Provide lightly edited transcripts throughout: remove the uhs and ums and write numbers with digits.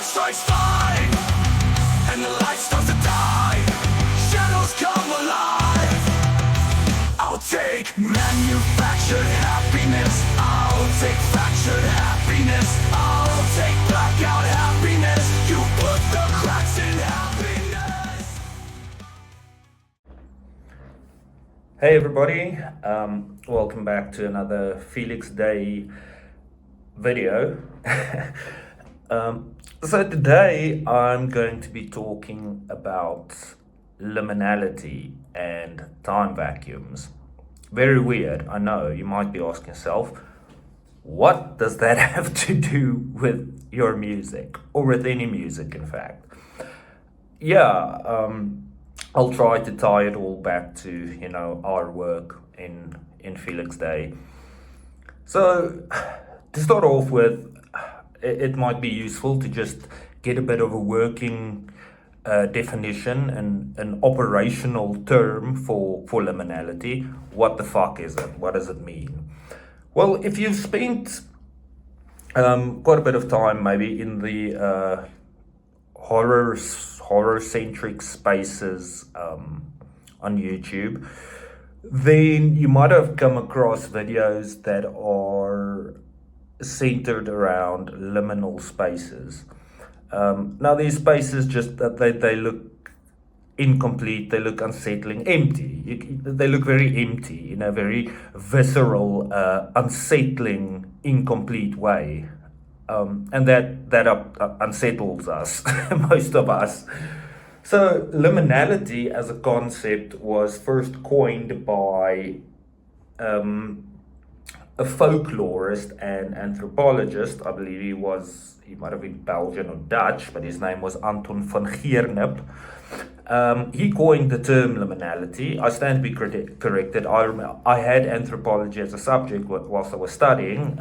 strikes five, and the light starts to die. Shadows come alive. I'll take manufactured happiness. I'll take fractured happiness. I'll take blackout happiness. You put the cracks in happiness. Hey everybody, welcome back to another Felix Day video. So today I'm going to be talking about liminality and time vacuums. Very weird, I know. You might be asking yourself, what does that have to do with your music, or with any music in fact? I'll try to tie it all back to, our work in Felix Day. So to start off with, it might be useful to just get a bit of a working definition and an operational term for liminality. What the fuck is it? What does it mean? Well, if you've spent quite a bit of time maybe in the horror-centric spaces on YouTube, then you might have come across videos that are centered around liminal spaces. Now these spaces just that they look incomplete, they look unsettling, empty. They look very empty in a very visceral, unsettling, incomplete way. And that unsettles us, most of us. So liminality as a concept was first coined by a folklorist and anthropologist. I believe he might have been Belgian or Dutch, but his name was Anton van Geernip. He coined the term liminality. I stand to be corrected. I had anthropology as a subject whilst I was studying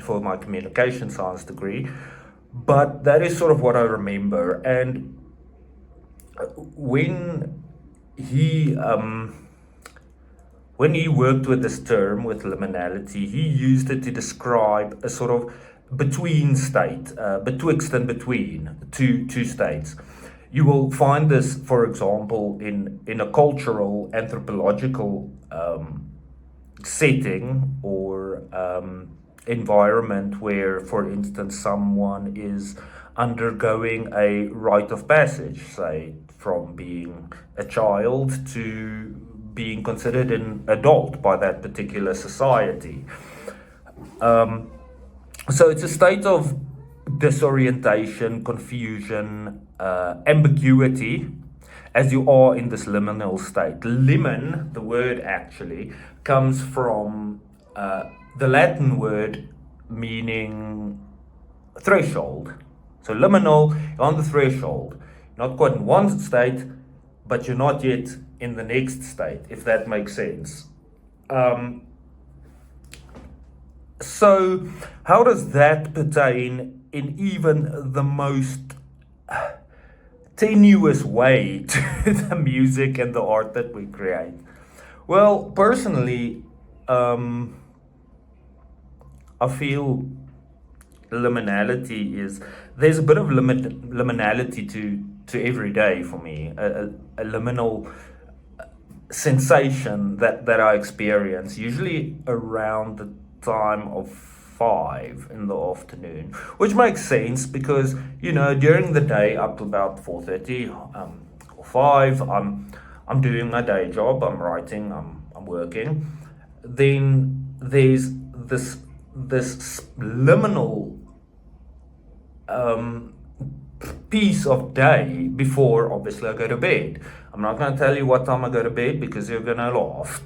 for my communication science degree, but that is sort of what I remember. And when he worked with this term, with liminality, he used it to describe a sort of between state, betwixt and between two states. You will find this, for example, in a cultural, anthropological setting or environment where, for instance, someone is undergoing a rite of passage, say, from being a child to being considered an adult by that particular society. So it's a state of disorientation, confusion, ambiguity, as you are in this liminal state. Limen, the word actually, comes from the Latin word meaning threshold. So liminal, you're on the threshold. You're not quite in one state, but you're not yet in the next state, if that makes sense. So how does that pertain in even the most tenuous way to the music and the art that we create? Well, personally, I feel liminality is, there's a bit of liminality to every day for me, a liminal sensation that I experience, usually around the time of 5 in the afternoon, which makes sense because, during the day up to about 4:30 or 5, I'm doing my day job, I'm writing, I'm working. Then there's this liminal piece of day before, obviously, I go to bed. I'm not going to tell you what time I go to bed because you're going to laugh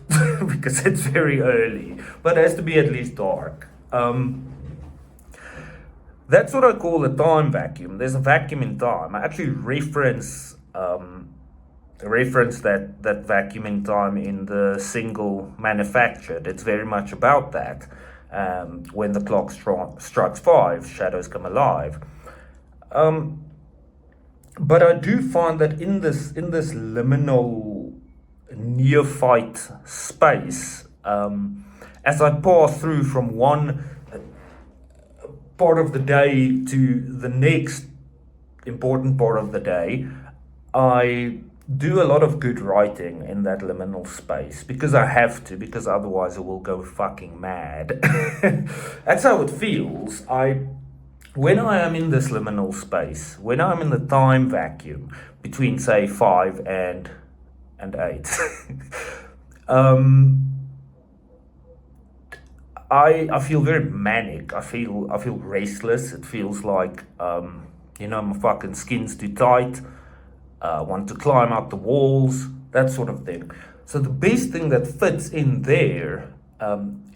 because it's very early, but it has to be at least dark. That's what I call a time vacuum. There's a vacuum in time. I actually reference that vacuum in time in the single Manufactured. It's very much about that. When the clock strikes 5, shadows come alive. But I do find that in this liminal neophyte space, as I pass through from one part of the day to the next important part of the day, I do a lot of good writing in that liminal space because I have to, because otherwise I will go fucking mad. That's how it feels. When I am in this liminal space, when I'm in the time vacuum between say 5 and 8, I feel very manic. I feel restless. It feels like my fucking skin's too tight. Want to climb up the walls, that sort of thing. So the best thing that fits in there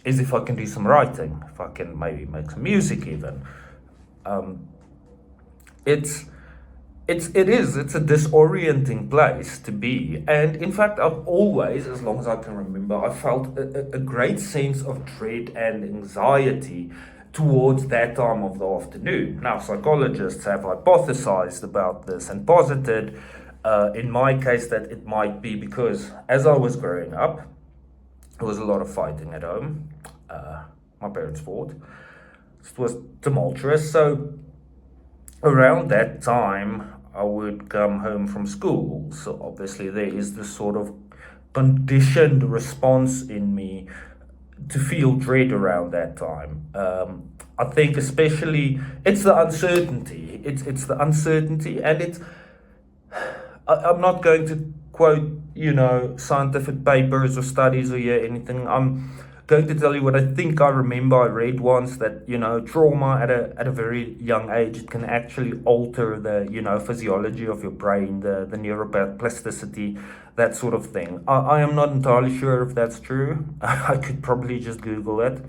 is if I can do some writing, if I can maybe make some music even. It's it's a disorienting place to be, and in fact I've always, as long as I can remember, I felt a great sense of dread and anxiety towards that time of the afternoon. Now, psychologists have hypothesized about this and posited, in my case, that it might be because as I was growing up, there was a lot of fighting at home. My parents fought. It was tumultuous. So around that time, I would come home from school. So obviously there is this sort of conditioned response in me to feel dread around that time. I think especially it's the uncertainty. It's the uncertainty, and I'm not going to quote scientific papers or studies or anything. I'm going to tell you what I think I remember I read once, that trauma at a very young age, it can actually alter the physiology of your brain, the neuroplasticity, that sort of thing. I am not entirely sure if that's true. I could probably just Google it,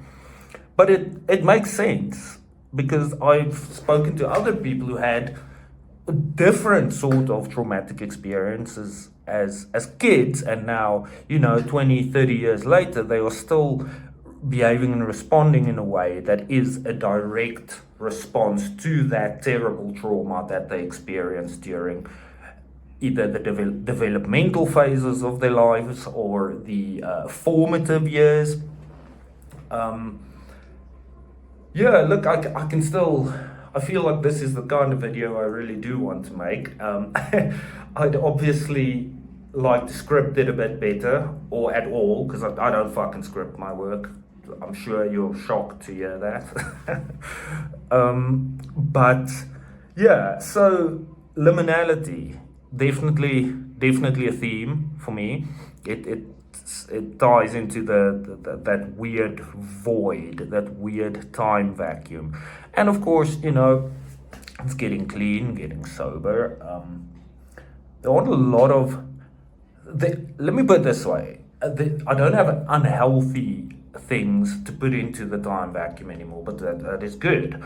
but it makes sense because I've spoken to other people who had a different sort of traumatic experiences as kids, and now 20-30 years later they are still behaving and responding in a way that is a direct response to that terrible trauma that they experienced during either the developmental phases of their lives or the formative years. Look, I can still, I feel like this is the kind of video I really do want to make. I'd obviously like to script it a bit better, or at all, because I don't fucking script my work. I'm sure you're shocked to hear that. But yeah, so liminality, definitely a theme for me. It ties into that weird void, that weird time vacuum, and of course, it's getting clean, getting sober. There aren't a lot of. Let me put it this way: I don't have unhealthy things to put into the time vacuum anymore, but that is good.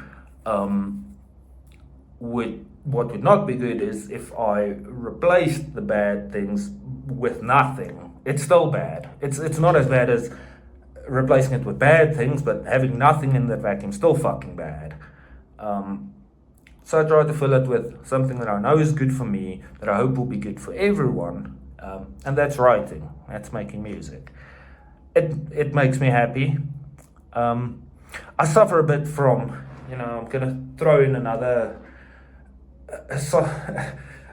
What would not be good is if I replaced the bad things with nothing. It's still bad. It's not as bad as replacing it with bad things, but having nothing in that vacuum still fucking bad. So I try to fill it with something that I know is good for me, that I hope will be good for everyone, and that's writing. That's making music. It makes me happy. I suffer a bit from, I'm gonna throw in another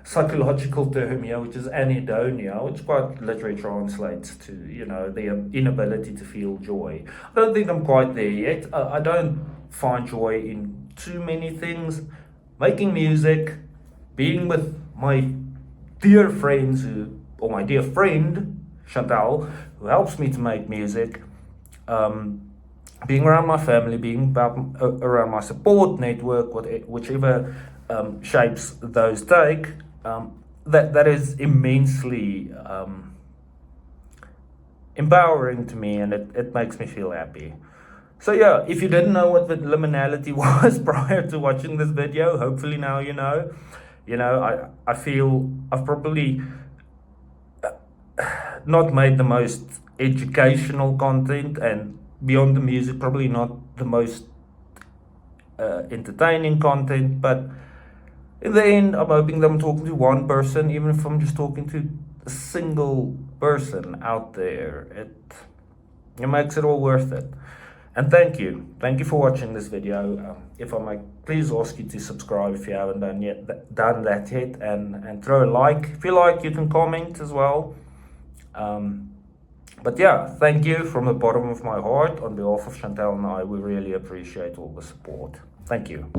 psychological term here, which is anhedonia, which quite literally translates to, the inability to feel joy. I don't think I'm quite there yet. I don't find joy in too many things. Making music, being with my dear friends or my dear friend, Chantal, who helps me to make music, being around my family, being around my support network, whichever shapes those take, that is immensely empowering to me, and it makes me feel happy. So yeah, if you didn't know what the liminality was prior to watching this video, hopefully now you know. I feel I've probably not made the most educational content, and beyond the music, probably not the most entertaining content, but in the end, I'm hoping that I'm talking to one person, even if I'm just talking to a single person out there. It makes it all worth it. And thank you. Thank you for watching this video. If I may please ask you to subscribe if you haven't done that yet, and throw a like. If you like, you can comment as well. But yeah, thank you from the bottom of my heart. On behalf of Chantal and I, we really appreciate all the support. Thank you.